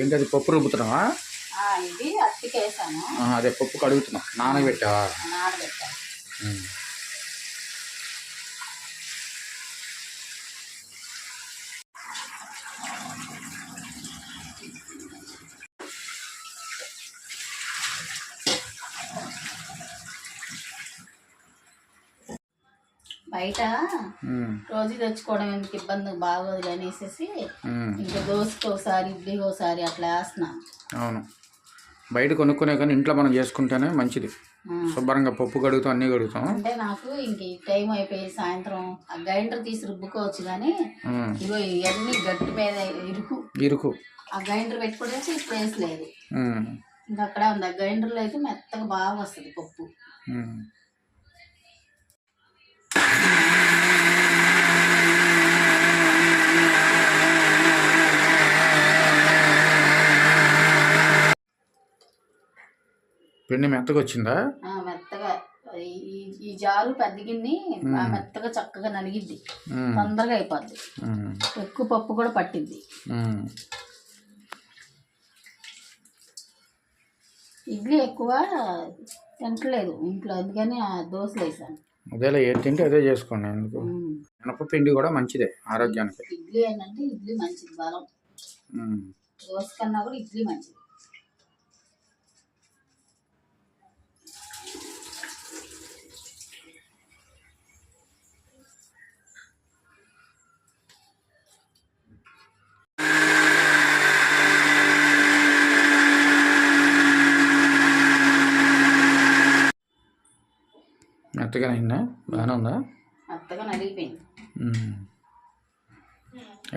ఏంటి అది పప్పు రుబ్బుతున్నావా? ఇది అట్టికేసాను. అదే పప్పు కడుగుతున్నావు. నానబెట్టావా? నానబెట్టాను. బయట రోజు తెచ్చుకోవడం ఎందుకు ఇబ్బంది బాగోదు అనేసి ఇంకా దోశకి ఒకసారి ఇడ్లీకి ఒకసారి అట్లా వేస్తున్నాను. అవును, బయట కొనుక్కునే కానీ ఇంట్లో మనం చేసుకుంటేనే మంచిది. శుభ్రంగా పప్పు కడుగుతాం, అన్నీ కడుగుతాం. అంటే నాకు ఇంక టైం అయిపోయి సాయంత్రం ఆ గ్రైండర్ తీసి రుబ్బుకోవచ్చు కానీ ఇగో ఇవన్నీ గట్టి మీద ఇరుకు ఆ గ్రైండర్ పెట్టుకోవడానికి ఇప్పుడు వేసలేదు. ఇంకా అక్కడ ఉంది ఆ గ్రైండర్లో అయితే మెత్తగా బాగా వస్తుంది పప్పు. పిండి మెత్తగా వచ్చిందా? మెత్తగా ఈ జారు పెద్ద గిన్నె మెత్తగా చక్కగా నలిగిద్ది, తొందరగా అయిపోద్ది, ఎక్కువ పప్పు కూడా పట్టిద్ది. ఇడ్లీ ఎక్కువ తింటలేదు ఇంట్లో, అందుకని ఆ దోశలు వేసాను. అదేలా ఏది తింటే అదే చేసుకోండి. ఎందుకు మినప పిండి కూడా మంచిదే ఆరోగ్యానికి. ఇడ్లీ ఏంటంటే ఇడ్లీ మంచిది, బలం. దోశ కన్నా కూడా ఇడ్లీ మంచిది. మెత్తగా అయిందా? బాగానే ఉందా? మెత్తగా నలిగిపోయింది.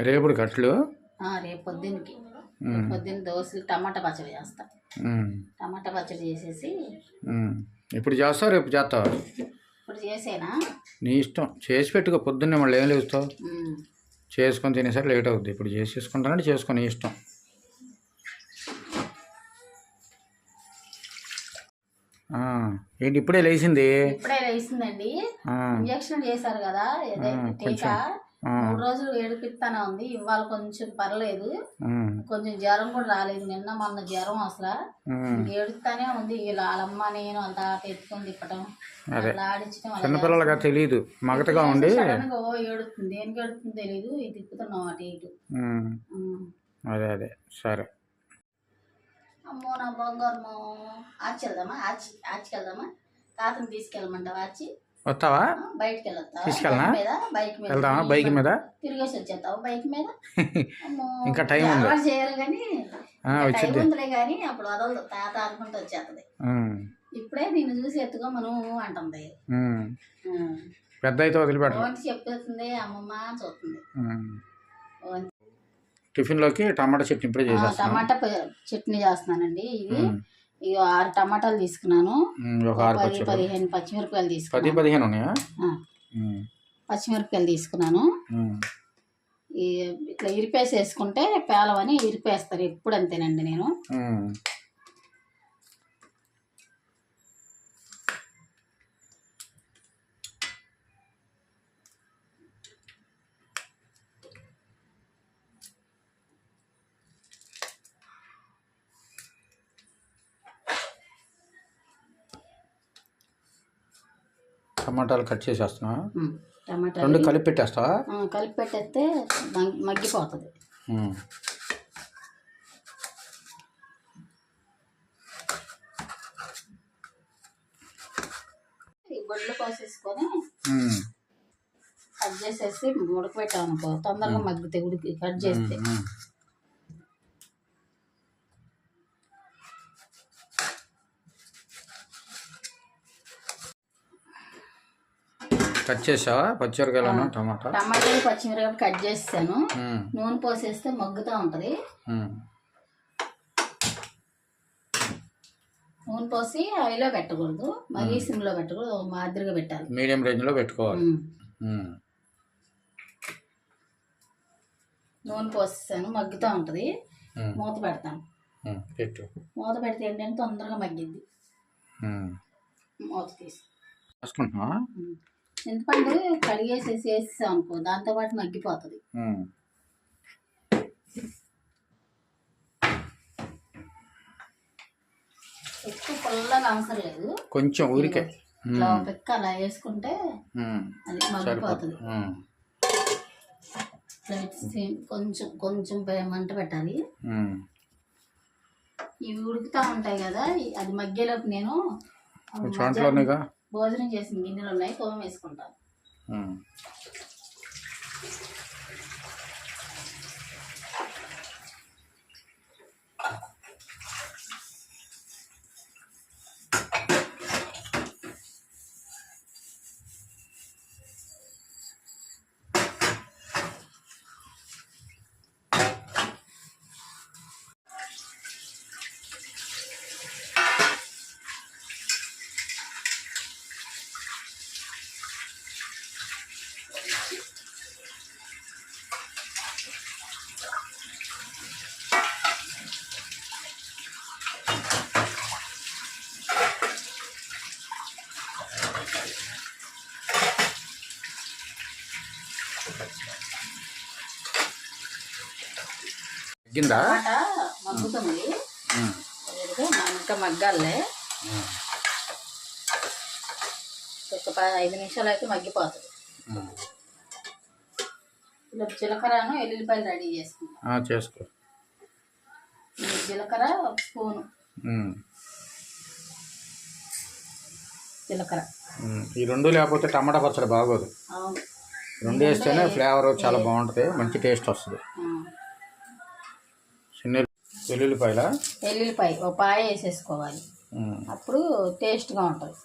రేపుడు కట్లు రేపు పొద్దున్న దోశలు టమాటా పచ్చడి చేస్తా. టమాటా పచ్చడి చేసేసి ఇప్పుడు చేస్తావు, రేపు చేస్తావా? ఇప్పుడు చేసేనా? నీ ఇష్టం, చేసి పెట్టుకో. పొద్దున్నే మళ్ళీ ఏం లేస్తావు, చేసుకొని తినేసరికి లేట్ అవుద్ది. ఇప్పుడు చేసేసుకుంటానంటే చేసుకొని నీ ఇష్టం. ఏంటి ఇప్పుడే లేచింది? ఇప్పుడే లేచిందండి. ఇంజక్షన్ చేశారు కదా, టీకా 3 రోజులు ఏడిపిస్తానే ఉంది. ఇవాళ కొంచెం పర్లేదు, కొంచెం జ్వరం కూడా రాలేదు. నిన్న మొన్న జ్వరం అసలు ఏడుస్తానే ఉంది. వాళ్ళమ్మ నేను అంత ఎత్తుకొని తిప్పటం, ఆడించడం. చిన్నపిల్లలుగా తెలియదు, మగతగా ఉండి ఏడుతుంది. దేనికి ఏడుతుంది తెలీదు, తిప్పుతున్నాం అటు ఇటు. అదే అదే సరే. అమ్మో నా బంగారము, ఆచికెళ్దామా? ఆచికెళ్దామా? తాతని తీసుకెళ్ళమంటావా? వస్తావా? బయటకి వెళ్ళొస్తావా? తీసుకెళ్ళనా? బైక్ మీద వెళ్దామా? బైక్ మీద తిరిగేసి వచ్చేస్తావా బైక్ మీద? ఇంకా టైం ఉంది, చేయాలి కానీ టైం ఉందిలే కానీ అప్పుడు వదలదు. తాత అనుకుంటూ వచ్చేస్తుంది. ఇప్పుడే నిన్ను చూసి ఎత్తుకోమను అంటుంది. పెద్ద అయితే వదిలిపెట్ట చెప్పేస్తుంది అమ్మమ్మ చూస్తుంది. టిఫిన్లోకి టమాటా చట్నీ ఇప్పుడే చేసేస్తాను. టమాటా చట్నీ చేస్తున్నానండి. ఇది 6 టమాటాలు తీసుకున్నాను. 10-15 పచ్చిమిరపకాయలు తీసుకున్నాను. 10-15 ఉన్నాయా? పచ్చిమిరపకాయలు తీసుకున్నాను. ఇట్లా ఇరిపేసి వేసుకుంటే పేలవని ఇరిపేస్తారు ఎప్పుడు, అంతేనండి నేను. టమాటాలు కట్ చేసేస్తున్నా. టమాటా రెండు కలిపి పెట్టేస్తావా? కలిపి పెట్టేస్తే మగ్గిపోతుంది. ఈ బొడ్లు కోసేసుకొని కట్ చేసేసి ఉడకబెట్టాం అనుకో, తొందరగా మగ్గుతాయి. ఉడికి కట్ చేస్తే కట్ చేసావా? పచ్చిమిరకాయలను టమాటాలు పచ్చిమిరకాయలు కట్ చేసాను. నూనె పోసేస్తే మగ్గుతూ ఉంటుంది. నూనె పోసి హైలో పెట్టకూడదు, మరీ సిమ్లో పెట్టకూడదు, మాదిరిగా పెట్టాలి. మీడియం రేంజ్లో పెట్టుకోవాలి. నూనె పోసేసాను, మగ్గుతూ ఉంటుంది. మూత పెడతాను. మూత పెడితే ఏంటంటే తొందరగా మగ్గిద్ది. మూత తీసి చింతపండు కడిగేసేసి వేసేసాం అనుకో, దాంతోపాటు మగ్గిపోతుంది. ఎక్కువ పుల్లగా అవసరం లేదు, కొంచెం ఊరికే ఇట్లా పెక్క అలా వేసుకుంటే అది మగ్గిపోతుంది. కొంచెం కొంచెం మంట పెట్టాలి. ఇవి ఉడుకుతా ఉంటాయి కదా, అది మగ్గేలోపు నేను భోజనం చేసిన గిన్నెలు ఉన్నాయి, తోమ వేసుకుంటాను. మగ్గుతుంది, ఇంకా మగ్గాలే. ఒక 5 నిమిషాలు అయితే మగ్గిపోతుంది. ఇలా జీలకర్రను ఎల్లుల్లిపాయలు రెడీ చేసుకుంటాం. చేసుకో. జీలకర్ర ఒక స్పూను, జీలకర్ర. ఈ రెండు లేకపోతే టమాటా పచ్చడి బాగోదు. అవును, రెండు వేస్తేనే ఫ్లేవర్ చాలా బాగుంటుంది, మంచి టేస్ట్ వస్తుంది. ఎల్లుల్లిపాయ ఒక పాయ వేసేసుకోవాలి, అప్పుడు టేస్ట్గా ఉంటుంది.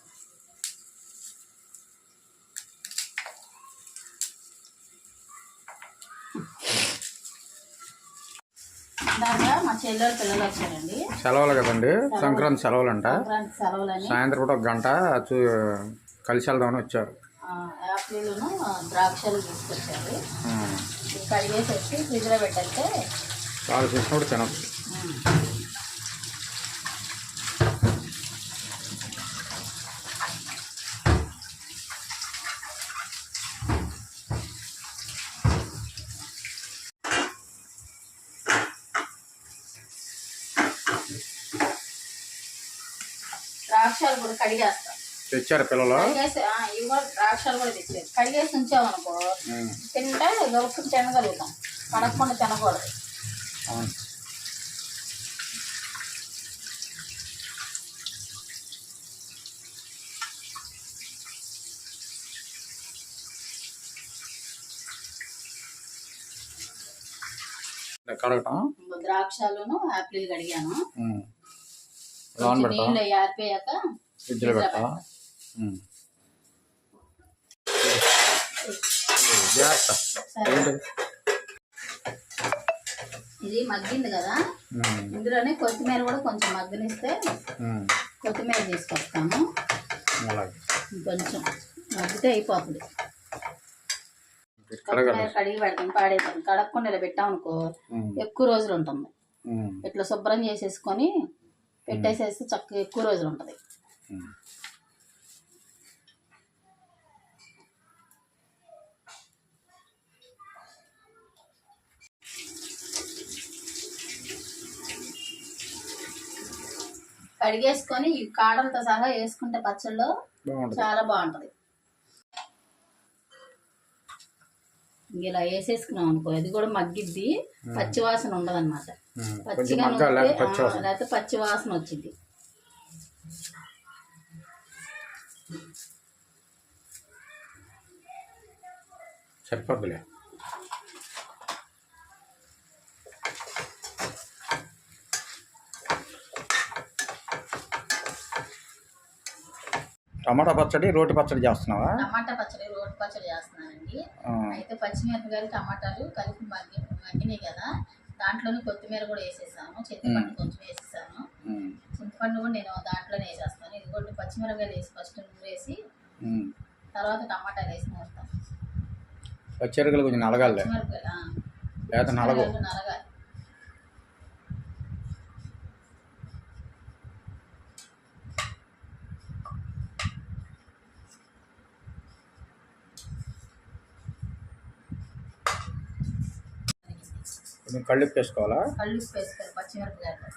మా చెల్లెలు పిల్లలు వచ్చారండి, సెలవులు కదండి, సంక్రాంతి సెలవులు అంట. సాయంత్రం కూడా 1 గంట కలిసి వెళ్దామని వచ్చారు. యాపిల్ను ద్రాక్షలు తీసుకొచ్చారు, కడిగేసి వచ్చి ఫ్రిడ్జ్లో పెట్టంటే చాలా చూసినప్పుడు తినచ్చు. ద్రాక్షలు కూడా కడిగేస్తాం. తెచ్చారు పిల్లలు, ఇవి కూడా ద్రాక్షలు కూడా తెచ్చారు. కడిగేసి ఉంచామనుకో తింటే గొప్ప తినగలుగుతాం, కడగకుండా తినకూడదు. ద్రాక్షలను యాపిల్ కడిగాను, నీళ్ళు ఆరిపోయాక ఇది మగ్గింది కదా, ఇందులోనే కొత్తిమీర కూడా కొంచెం మగ్గనిస్తే కొత్తిమీర తీసుకొస్తాము. కొంచెం మగ్గితే అయిపోతుంది. కడిగి పెడతాం, పాడైపోతుంది. కడగకుండా ఇలా పెట్టామనుకో ఎక్కువ రోజులు ఉంటుంది. ఇట్లా శుభ్రం చేసేసుకొని పెట్టేసేసి చక్కగా ఎక్కువ రోజులు ఉంటుంది. కడిగేసుకొని ఈ కాడలతో సహా వేసుకుంటే పచ్చళ్ళు చాలా బాగుంటుంది. ఇలా వేసేసుకున్నాం అనుకో అది కూడా మగ్గిద్ది, పచ్చివాసన ఉండదు అనమాట. పచ్చిగా లేకపోతే పచ్చివాసన వచ్చింది. సరిపోద్దులే. టమాటా పచ్చడి, రోటి పచ్చడి చేస్తున్నావా? టమాటా పచ్చడి, రోటి పచ్చడి చేస్తున్నానండి. అయితే పచ్చిమిరపకాయలు టమాటాలు కలిపి మగ్గినాయి కదా, దాంట్లోనే కొత్తిమీర కూడా వేసేసాను, చింతపండు కొంచెం వేసేసాను. చింతపండు కూడా నేను దాంట్లోనే వేసేస్తాను. ఇదిగోండి పచ్చిమిరపకాయలు వేసి ఫస్ట్ వేసి తర్వాత టమాటాలు వేసి నూరుతాను. పచ్చిమిరపకాయలు కొంచెం నలగాలి, లేదా నలగాలి. కళ్ళుప్పు వేసుకోవాలా? కళ్ళుప్పు వేసుకోవాలి పచ్చిమిరపకాయలు.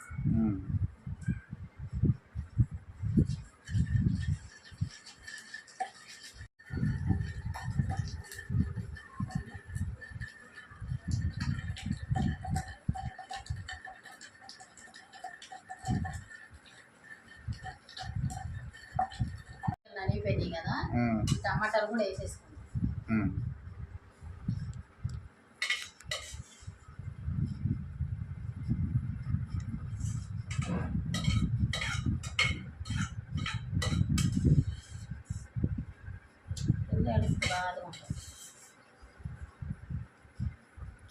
టమాటాలు కూడా వేసేసుకుందాం. బాగా ఉంటుంది.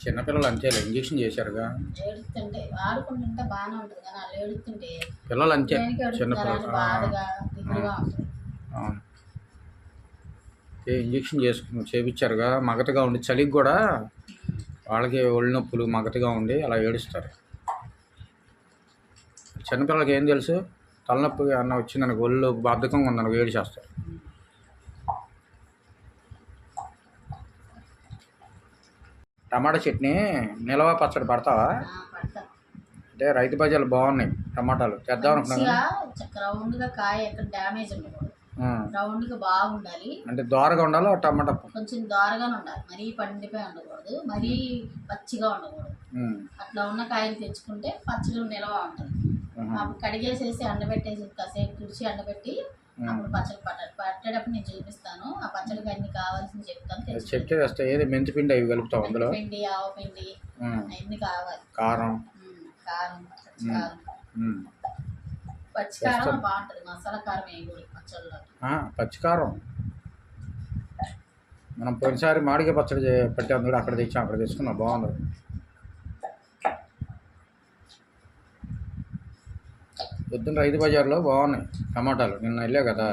చిన్నపిల్లలు అంతే ఇంజక్షన్ చేశారుగా, ఏడుస్తుంటే ఆడుకుంటుంటే బాగానే ఉంటుంది కానీ వాళ్ళు ఏడుస్తుంటే పిల్లలు అంతే చిన్నపిల్లలు బాధగా దిగులుగా ఉంటుంది. అవును, ఇంజక్షన్ చేయించారుగా, మగతగా ఉండి చలికి కూడా వాళ్ళకి ఒళ్ళు నొప్పులు మగతగా ఉండి అలా ఏడుస్తారు. చిన్నపిల్లలకి ఏం తెలుసు, తలనొప్పి అన్న వచ్చిందనుకో ఒళ్ళు బద్ధకంగా ఉందనుకో ఏడు చేస్తారు. టమాటా చట్నీ నిలవ పచ్చడి పడతావా? అంటే రైతు బజార్లు బాగున్నాయి టమాటాలు, తెద్దాం అనుకున్నా. రౌండ్గా కాయ ఎక్కడ డ్యామేజ్ ఉండకూడదు, రౌండ్గా బాగుండాలి. అంటే దోరగా ఉండాలి టమాటా, కొంచెం దోరగానే ఉండాలి, మరీ పండిపోయి ఉండకూడదు, మరీ పచ్చిగా ఉండకూడదు. అట్లా ఉన్న కాయలు తెచ్చుకుంటే పచ్చడి నిలవ ఉంటుంది. అప్పుడు కడిగేసేసి ఎండబెట్టేసి కాసేపు తుడిచి ఎండబెట్టి అప్పుడు పచ్చడి పట్టేటప్పుడు నేను చూపిస్తాను. ఆ పచ్చడికి అన్ని కావాల్సింది చెప్తాను. చెప్తే వస్తాయి. ఏది మెంతి పిండి అవి కలుపుతావు అందులో, పిండి ఆవు పిండి అవన్నీ కావాలి, కారం పచ్చికారం బాగుంటుంది, మసాలా కారం వేయకూడదు పచ్చడిలో. పచ్చికారం మనం పోయినసారి మామిడికాయ పచ్చడి పెట్టాము కూడా, అక్కడ తెచ్చాం, అక్కడ తెచ్చుకున్నాం, బాగుంది. పొద్దున్న రైతు బజార్లో బాగున్నాయి టమాటాలు, నిన్న వెళ్ళా కదా.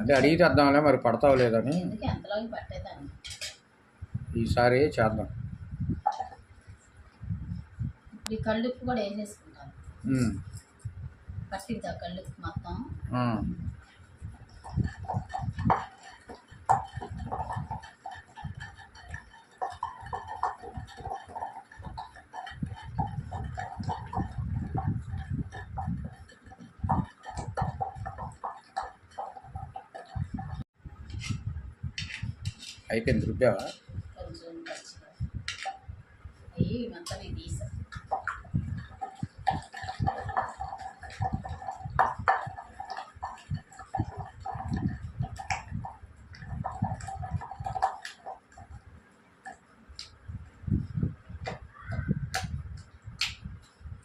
అంటే అడిగి తెద్దాంలే, మరి పడతావు లేదని ఈసారి చేద్దాం. కళ్ళుప్పు కూడా వేసేసుకుంటాను, పట్టిద్దా కళ్ళుప్పు మొత్తం. అయిపోయింది, రుబ్బావా? కొంచెం అయ్యి మొత్తం తీసా.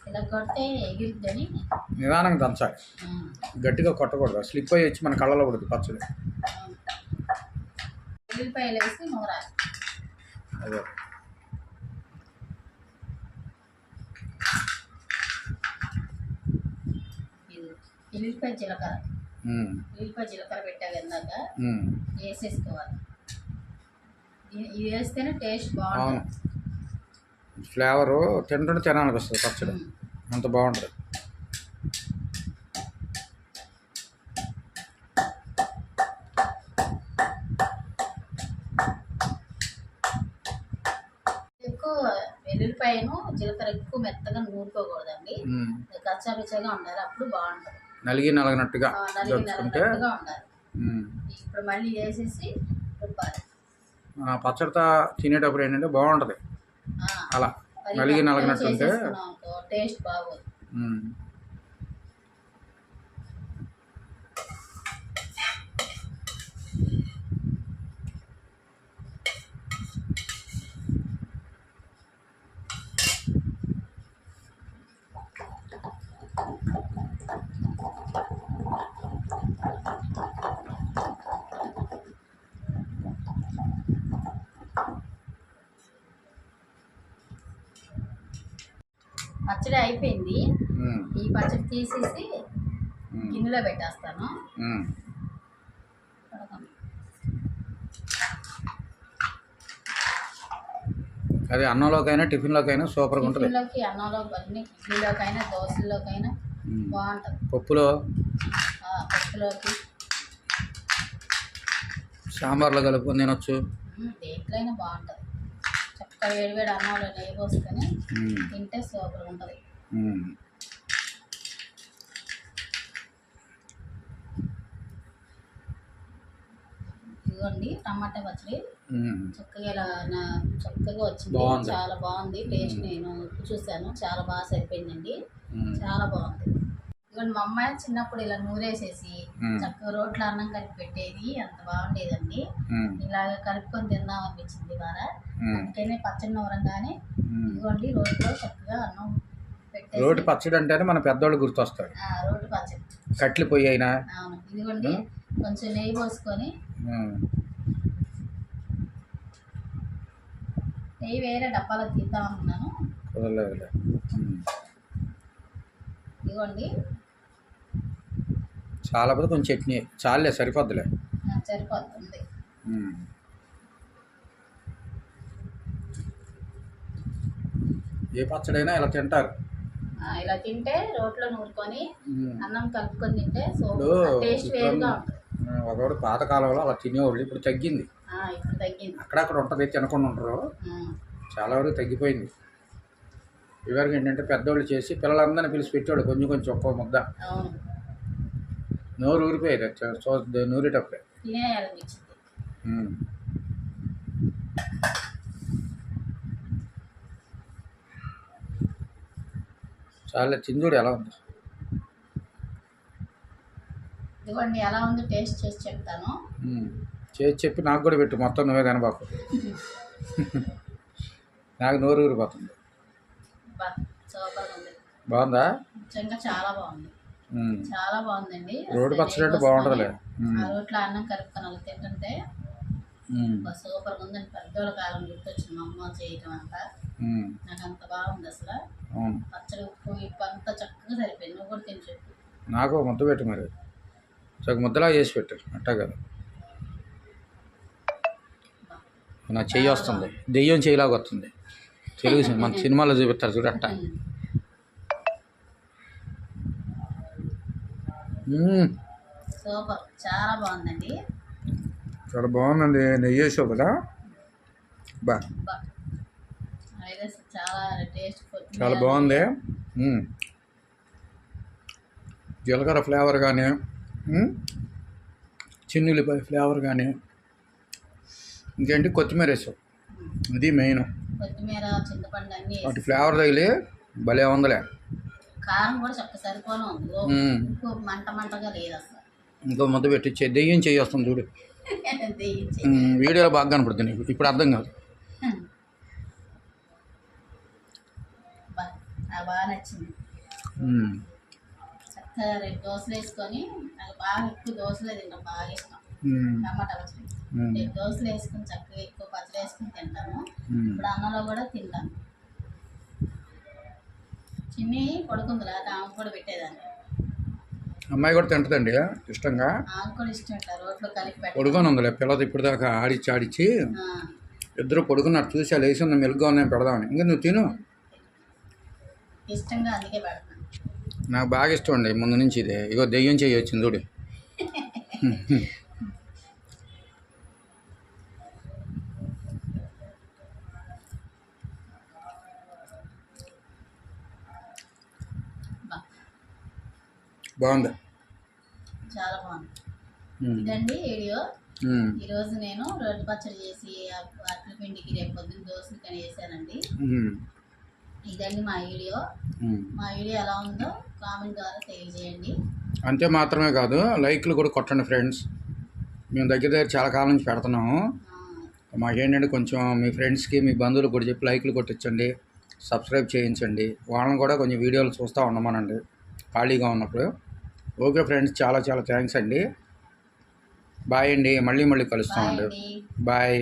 ఇలా కొడితే ఎగిరిద్దని నిదానంగా దంచాలి, గట్టిగా కొట్టకూడదు, స్లిప్ అయ్యి వచ్చి మన కళ్ళలో పడుతుంది పచ్చడి. ఉల్లిపాయలు వేసి నూరాలి. అదే ఉల్లిపాయ జీలకర్ర పెట్టా ఇందాక వేసేసుకోవాలి. ఇది వేస్తేనే టేస్ట్ బాగుంటుంది, ఫ్లేవరు తింటుంటే తినాలనిపిస్తుంది పచ్చడి, అంత బాగుంటుంది. వెల్లుల్లిపాయను జీలకర్ర ఎక్కువ మెత్తగా నూరుకోకూడదండి, కచ్చాపిచ్చగా ఉండాలి, అప్పుడు బాగుంటుంది. నలిగినట్టుగా ఉండాలి. ఇప్పుడు మళ్ళీ వేసేసి రుబ్బాలి. పచ్చడితో తినేటప్పుడు ఏంటంటే బాగుంటుంది, అలా నలిగినట్టు ఉంటే టేస్ట్ బాగోదు. పచ్చడి అయిపోయింది, ఈ పచ్చడి తీసేసి గిన్నెలో పెట్టేస్తాను. అదే అన్నంలోకైనా టిఫిన్లోకైనా సూపర్గా ఉంటుంది. అన్నంలో ఇడ్లీలోకైనా దోశల్లోకైనా బాగుంటుంది. పప్పులోకి సాంబార్లో కలుపుకొని తినొచ్చు, దేంట్లోనే బాగుంటుంది. చక్కగా వేడివేడి అన్నంలో నెయ్యి పోసుకొని తింటే సూపర్గా ఉంటుంది. ఇదిగోండి టమాటా పచ్చడి చక్కగా చక్కగా వచ్చింది, చాలా బాగుంది టేస్ట్. నేను చూశాను, చాలా బాగా సరిపోయిందండి, చాలా బాగుంది. ఇదిగోండి మా అమ్మాయి చిన్నప్పుడు ఇలా నూరేసేసి ఉమ్, చక్కగా రోట్లో అన్నం కలిపి పెట్టేది, అంత బాగుండేదండి. ఉమ్, ఇలాగ కలుపుకొని తిందాం అనిపించింది ఇవాళ. ఉమ్, అందుకనే పచ్చడి నూరంగానే ఉమ్. ఇదిగోండి రోట్లో చక్కగా అన్నం పెట్టేసి రోటి పచ్చడి అంటేనే మన పెద్దోళ్ళు గుర్తొస్తారు. రోటి పచ్చడి. కట్లి పొయ్యి అయినా. అవును, ఇదిగోండి కొంచెం నెయ్యి పోసుకొని, ఉమ్, నెయ్యి వేరే డబ్బాలో తీద్దాం అనుకున్నాను. కుదరలేదులే. ఉమ్. ఇదిగోండి చాలా పోతే కొంచెం చట్నీ చాలే, సరిపోద్దులే. సరిపోతుంది. ఉమ్. ఏ పచ్చడైనా ఇలా తింటారు. ఇలా తింటే రోట్లో నూరుకొని ఉమ్. అన్నం కలుపుకొని తింటే ఇప్పుడు టేస్ట్ వేరుగా ఉంటుంది. ఒకప్పుడు పాతకాలంలో అలా తినేవాళ్ళు, ఇప్పుడు తగ్గింది. ఇప్పుడు తగ్గింది. అక్కడక్కడ ఉంటుంది, తినకుండా ఉంటారు. చాలా వరకు తగ్గిపోయింది. ఇవరకు ఏంటంటే పెద్దోళ్ళు చేసి పిల్లలందరినీ పిలిచి పెట్టాడు, కొంచెం కొంచెం ఒక్కో ముద్ద. అవును, నోరు ఊరిపోయేది నూరేటప్పుడే. తినేయాలనిపించింది. ఉమ్. చాలా చిందుడు ఎలా ఉంది. ఇదిగోండి ఎలా ఉందో టేస్ట్ చేసి చెప్తాను. చేసి చెప్పి నాకు కూడా పెట్టు, మొత్తం నువ్వే తినబాకు. నాకు నోరు ఊరిపోతుంది. సూపర్గా ఉంది. బాగుందా? నిజంగా చాలా బాగుంది. చాలా బాగుందండి. రోడ్డు పచ్చడి అంటే బాగుంటుందిలే. ఆ రోట్లో అన్నం కలుపుకొని అలా తింటుంటే సూపర్గా ఉందండి. పెద్దోళ్ళ కాలం గుర్తొచ్చింది మా అమ్మ చేయటం అంతా. నాకు అంత బాగుంది అసలు. పచ్చడి ఉప్పు ఇప్పు అంతా చక్కగా సరిపోయింది. నువ్వు కూడా తిని చెప్పు. నాకు ముద్ద పెట్టు, మరి సగ ముద్దలా చేసి పెట్టు. అట్టా కదా, నా చెయ్యి వస్తుంది, దెయ్యం చెయ్యిలాగా వస్తుంది. తెలుగు మన సినిమాలో చూపిస్తారు చూడు అట్ట. సూపర్, చాలా బాగుందండి. చాలా బాగుందండి. నెయ్యి వేసావు కదా, బా చాలా టేస్ట్, చాలా బాగుంది. జీలకర్ర ఫ్లేవర్ కానీ, చిన్నుల్లిపాయ ఫ్లేవర్ కానీ, ఇంకేంటి కొత్తిమీర వేసావు, ఇది మెయిన్. కొత్తిమీర, చింతపండు అన్నీ వాటి ఫ్లేవర్ తగిలి భలే ఉందిలే. కారం కూడా చక్క సరిపోను ఉంది. ఉప్పు మంట మంటగా లేదు అసలు. ఇంకో ముద్ద పెట్టి దెయ్యం చెయ్యి వస్తుంది చూడు. వీడియోలో బాగా కనపడుతుంది నీకు, ఇప్పుడు అర్థం కాదు. బాగా నచ్చింది. చక్కగా 2 దోశలు వేసుకొని, నాకు బాగా ఎక్కువ దోశలే తింటాం, బాగా ఇష్టం టమాటా పచ్చడి. 2 దోశలు వేసుకొని చక్కగా ఎక్కువ పచ్చడి వేసుకొని తింటాను. ఇప్పుడు అన్నంలో కూడా తింటాను. చిన్ని పడుకుంది, లేకపోతే ఆమె కూడా పెట్టేదాన్ని. అమ్మాయి కూడా తింటుందండి ఇష్టంగా. ఆమె కూడా ఇష్టం ఇట్లా రోట్లో కలిపి పెట్టాలి. పడుకొని ఉందిలే పిల్లది, ఇప్పుడు దాకా ఆడిచ్చి ఇద్దరు పడుకున్నారు. చూసి అలా వేసి మెలుగ్గా ఉన్నాయని పెడదామని. ఇంకా నువ్వు తిను, ఇష్టంగా అందుకే పెడతాను. నాకు బాగా ఇష్టం అండి ముందు నుంచి ఇదే. ఇగో దెయ్యం చెయ్యి వచ్చింది చూడు. బాగుంది, చాలా బాగుంది. ఇదండి వీడియో. ఈరోజు నేను రోడ్డు పచ్చడి చేసి అట్ల పిండికి రేపు పొద్దున్న దోశలు కానీ వేసానండి. ఇదండి మా వీడియో. మా వీడియో ఎలా ఉందో కామెంట్ ద్వారా తెలియజేయండి. అంతే మాత్రమే కాదు, లైక్లు కూడా కొట్టండి ఫ్రెండ్స్. మేము దగ్గర చాలా కాలం నుంచి పెడుతున్నాము. మాకేంటంటే కొంచెం మీ ఫ్రెండ్స్కి, మీ బంధువులకు కూడా చెప్పి లైక్లు కొట్టించండి, సబ్స్క్రైబ్ చేయించండి. వాళ్ళని కూడా కొంచెం వీడియోలు చూస్తూ ఉండమనండి ఖాళీగా ఉన్నప్పుడు. ఓకే ఫ్రెండ్స్, చాలా చాలా థ్యాంక్స్ అండి. బాయ్ అండి, మళ్ళీ కలుస్తామండి. బాయ్.